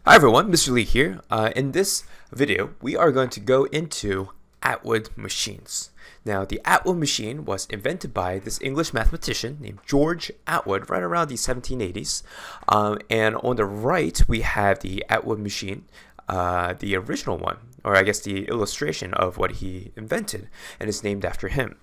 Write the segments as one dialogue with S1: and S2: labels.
S1: Hi everyone, Mr.Lee here. In this video, we are going to go into Atwood machines. Now, the Atwood machine was invented by this English mathematician named George Atwood right around the 1780s. And on the right, we have the Atwood machine, the original one, or I guess the illustration of what he invented, and it's named after him.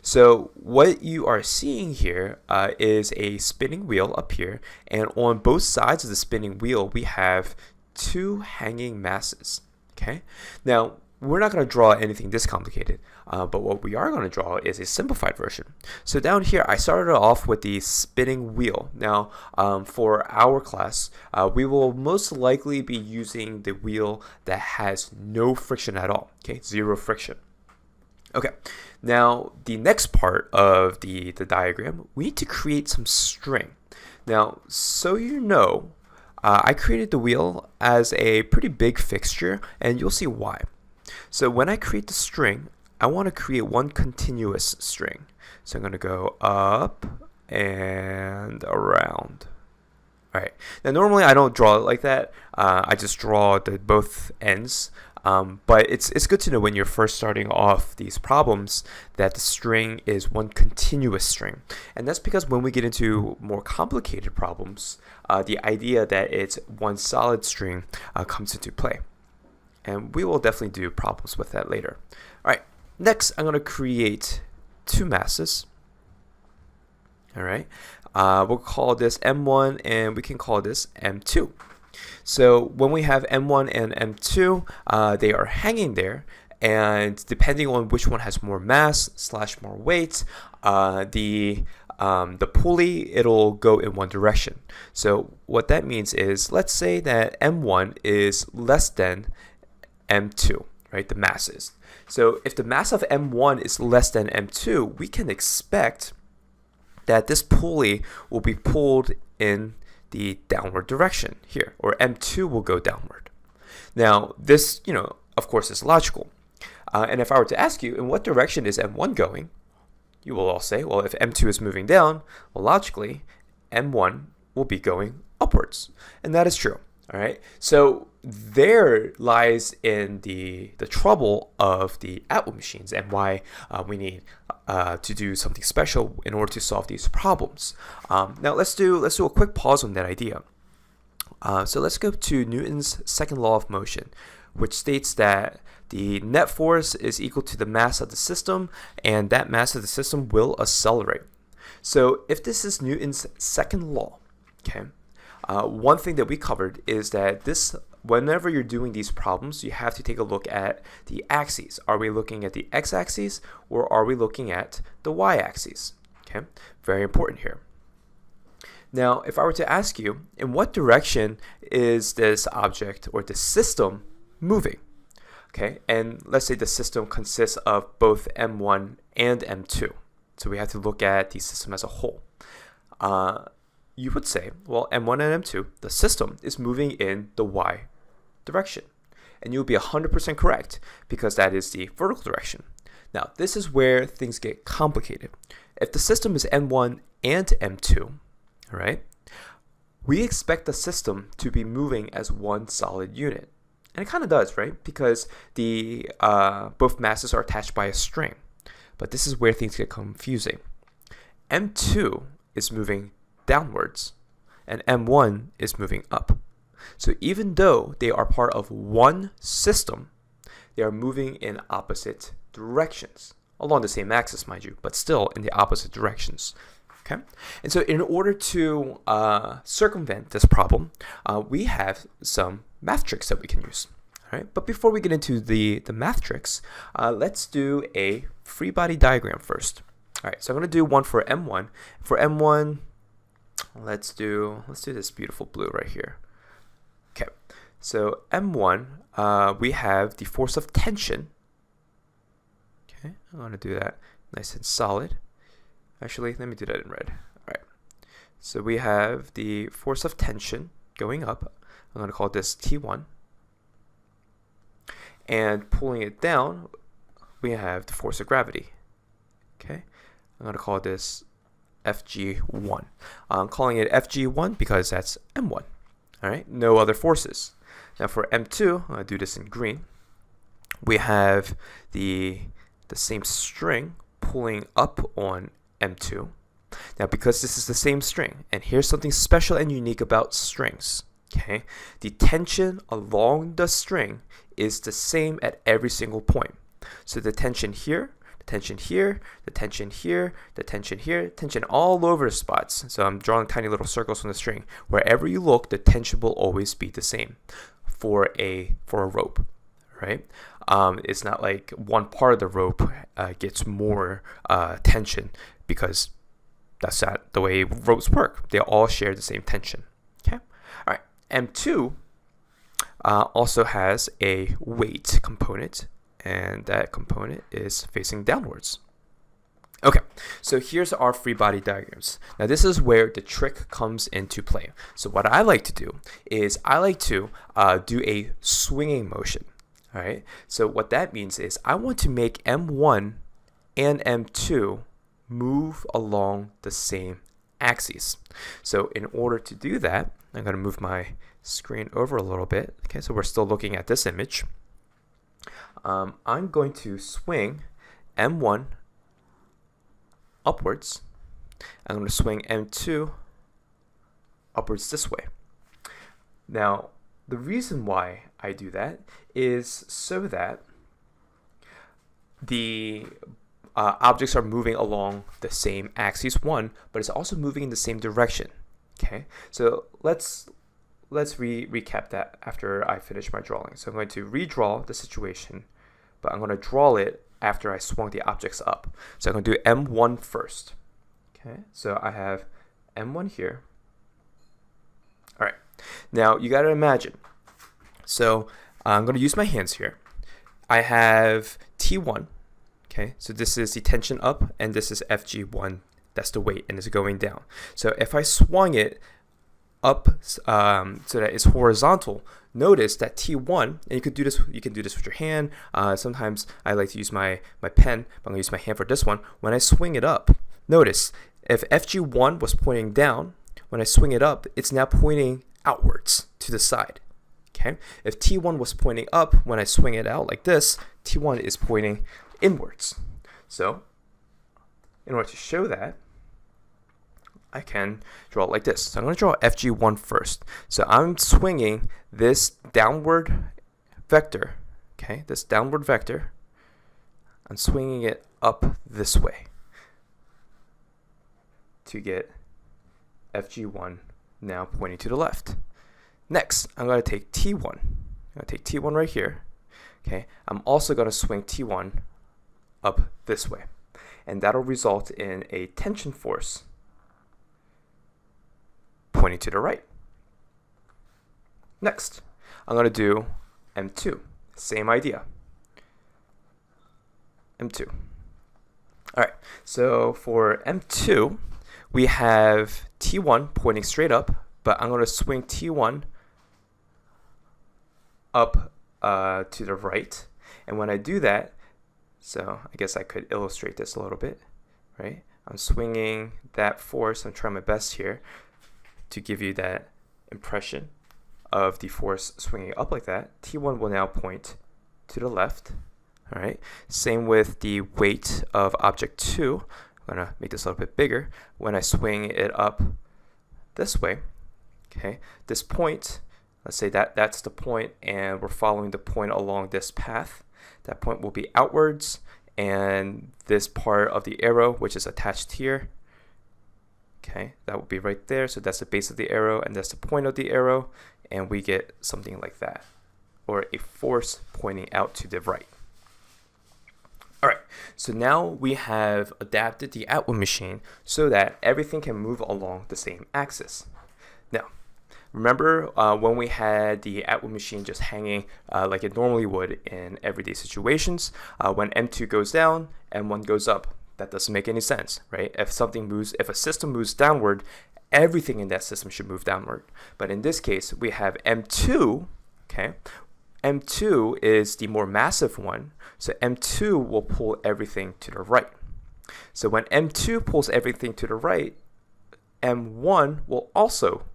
S1: So what you are seeing here is a spinning wheel up here, and on both sides of the spinning wheel we have two hanging masses. Okay, now we're not going to draw anything this complicated, but what we are going to draw is a simplified version. So down here I started off with the spinning wheel. Now for our class we will most likely be using the wheel that has no friction at all. Okay, zero friction. Okay, now the next part of the diagram, we need to create some string. Now, so you know, I created the wheel as a pretty big fixture, and you'll see why. So when I create the string, I want to create one continuous string. So I'm going to go up and around. All right, now normally I don't draw it like that. I just draw the both ends. But it's good to know when you're first starting off these problems that the string is one continuous string. And that's because when we get into more complicated problems, the idea that it's one solid string comes into play. And we will definitely do problems with that later. All right, next I'm going to create two masses. All right, we'll call this M1 and we can call this M2. So when we have M1 and M2, they are hanging there, and depending on which one has more mass / more weight, the pulley, it'll go in one direction. So what that means is, let's say that M1 is less than M2, right? The masses. So if the mass of M1 is less than M2, we can expect that this pulley will be pulled in the downward direction here, or M2 will go downward. Now this, of course is logical. And if I were to ask you, in what direction is M1 going? You will all say, well, if M2 is moving down, well, logically, M1 will be going upwards. And that is true. All right. So there lies in the trouble of the Atwood machines and why we need to do something special in order to solve these problems. Now let's do a quick pause on that idea. So let's go to Newton's second law of motion, which states that the net force is equal to the mass of the system, and that mass of the system will accelerate. So if this is Newton's second law, okay, one thing that we covered is that whenever you're doing these problems, you have to take a look at the axes. Are we looking at the x-axis or are we looking at the y-axis? Okay, very important here. Now, if I were to ask you, in what direction is this object or this system moving? Okay, and let's say the system consists of both M1 and M2. So we have to look at the system as a whole. You would say, well, M1 and M2, the system is moving in the y direction. And you'll be 100% correct because that is the vertical direction. Now, this is where things get complicated. If the system is M1 and M2, all right, we expect the system to be moving as one solid unit. And it kind of does, right? Because the both masses are attached by a string. But this is where things get confusing. M2 is moving downwards and M1 is moving up. So even though they are part of one system, they are moving in opposite directions, along the same axis, mind you, but still in the opposite directions. Okay, and so in order to circumvent this problem, we have some math tricks that we can use. All right, but before we get into the math tricks, let's do a free body diagram first. All right, so I'm going to do one for M1. For M1, let's do this beautiful blue right here. Okay, so M1, we have the force of tension. Okay, I want to do that nice and solid. Actually, let me do that in red. All right, so we have the force of tension going up. I'm going to call this T1. And pulling it down, we have the force of gravity. Okay, I'm going to call this FG1. I'm calling it FG1 because that's M1. All right, no other forces. Now for M2, I'll do this in green. We have the same string pulling up on M2. Now because this is the same string, and here's something special and unique about strings, okay? The tension along the string is the same at every single point. So the tension here, the tension here, the tension here, the tension here, tension all over the spots. So I'm drawing tiny little circles on the string. Wherever you look, the tension will always be the same for a rope, right? It's not like one part of the rope gets more tension, because that's not the way ropes work. They all share the same tension. Okay. All right. M2 also has a weight component, and that component is facing downwards. Okay, so here's our free body diagrams. Now this is where the trick comes into play. So what I like to do is I like to do a swinging motion. All right, so what that means is I want to make M1 and M2 move along the same axes. So in order to do that, I'm going to move my screen over a little bit. Okay, so we're still looking at this image. I'm going to swing M1 upwards. I'm going to swing M2 upwards this way. Now, the reason why I do that is so that the objects are moving along the same axis, one, but it's also moving in the same direction. Okay, so let's recap that after I finish my drawing. So I'm going to redraw the situation, but I'm going to draw it after I swung the objects up. So I'm going to do M1 first. Okay, so I have M1 here. All right, now you got to imagine. So I'm going to use my hands here. I have T1. Okay, so this is the tension up, and this is FG1. That's the weight, and it's going down. So if I swung it up so that it's horizontal, notice that T1, and you can do this with your hand. Sometimes I like to use my pen, but I'm going to use my hand for this one. When I swing it up, notice if FG1 was pointing down, when I swing it up, it's now pointing outwards to the side. Okay, if T1 was pointing up, when I swing it out like this, T1 is pointing inwards. So in order to show that, I can draw it like this. So I'm going to draw FG1 first. So I'm swinging this downward vector, okay, this downward vector, I'm swinging it up this way to get FG1 now pointing to the left. Next, I'm going to take T1. I'm going to take T1 right here. Okay, I'm also going to swing T1 up this way, and that'll result in a tension force pointing to the right. Next, I'm going to do M2. Same idea. M2. All right, so for M2, we have T1 pointing straight up, but I'm going to swing T1 up to the right. And when I do that, so I guess I could illustrate this a little bit, right? I'm swinging that force. I'm trying my best here to give you that impression of the force swinging up like that. T1 will now point to the left. All right. Same with the weight of object 2. I'm going to make this a little bit bigger. When I swing it up this way, okay, this point, let's say that's the point, and we're following the point along this path. That point will be outwards, and this part of the arrow, which is attached here, okay, that will be right there. So that's the base of the arrow, and that's the point of the arrow, and we get something like that, or a force pointing out to the right. All right, so now we have adapted the Atwood machine so that everything can move along the same axis. Now, remember when we had the Atwood machine just hanging like it normally would in everyday situations? When M2 goes down, M1 goes up. That doesn't make any sense, right? If a system moves downward, everything in that system should move downward. But in this case, we have M2, okay? M2 is the more massive one, so M2 will pull everything to the right. So when M2 pulls everything to the right, M1 will also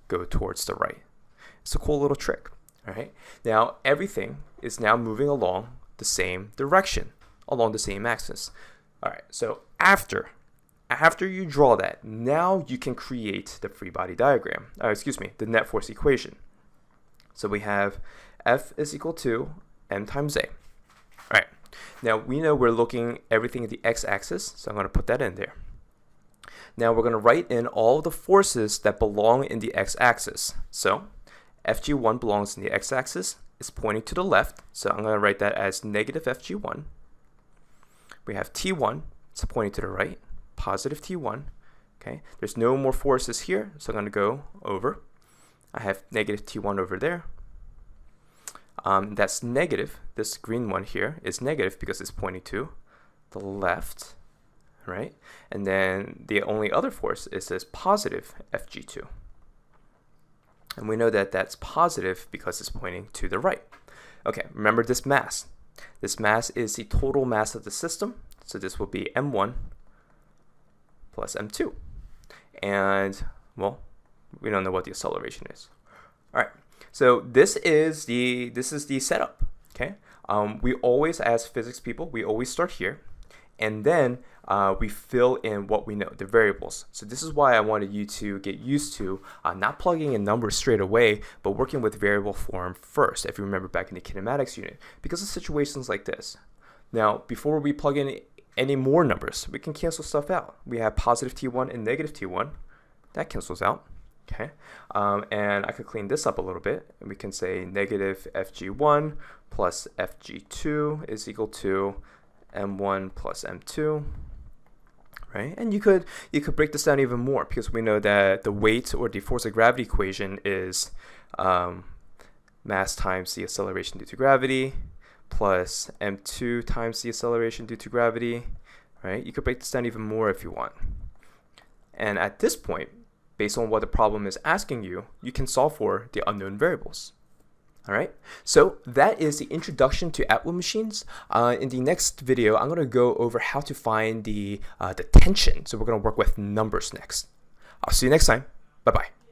S1: go towards the right. It's a cool little trick. All right. Now everything is now moving along the same direction, along the same axis. All right. So after you draw that, now you can create the free body diagram. The net force equation. So we have F is equal to m times a. All right. Now we know we're looking everything at the x-axis, so I'm going to put that in there. Now we're going to write in all the forces that belong in the x-axis. So Fg1 belongs in the x-axis. It's pointing to the left, so I'm going to write that as negative Fg1. We have T1, it's pointing to the right, positive T1. Okay, there's no more forces here, so I'm going to go over. I have negative T1 over there. That's negative. This green one here is negative because it's pointing to the left, right? And then the only other force is this positive Fg2. And we know that that's positive because it's pointing to the right. Okay, remember this mass. This mass is the total mass of the system. So this will be m1 plus m2. And, well, we don't know what the acceleration is. All right, so this is the setup, okay? We always, as physics people, we always start here. And then we fill in what we know, the variables. So this is why I wanted you to get used to not plugging in numbers straight away, but working with variable form first, if you remember back in the kinematics unit, because of situations like this. Now, before we plug in any more numbers, we can cancel stuff out. We have positive T1 and negative T1. That cancels out. Okay, and I could clean this up a little bit, and we can say negative Fg1 plus Fg2 is equal to m1 plus m2, right? And you could break this down even more, because we know that the weight or the force of gravity equation is mass times the acceleration due to gravity plus m2 times the acceleration due to gravity, right? You could break this down even more if you want. And at this point, based on what the problem is asking you, you can solve for the unknown variables. All right, so that is the introduction to Atwood machines. In the next video, I'm going to go over how to find the tension. So we're going to work with numbers next. I'll see you next time. Bye-bye.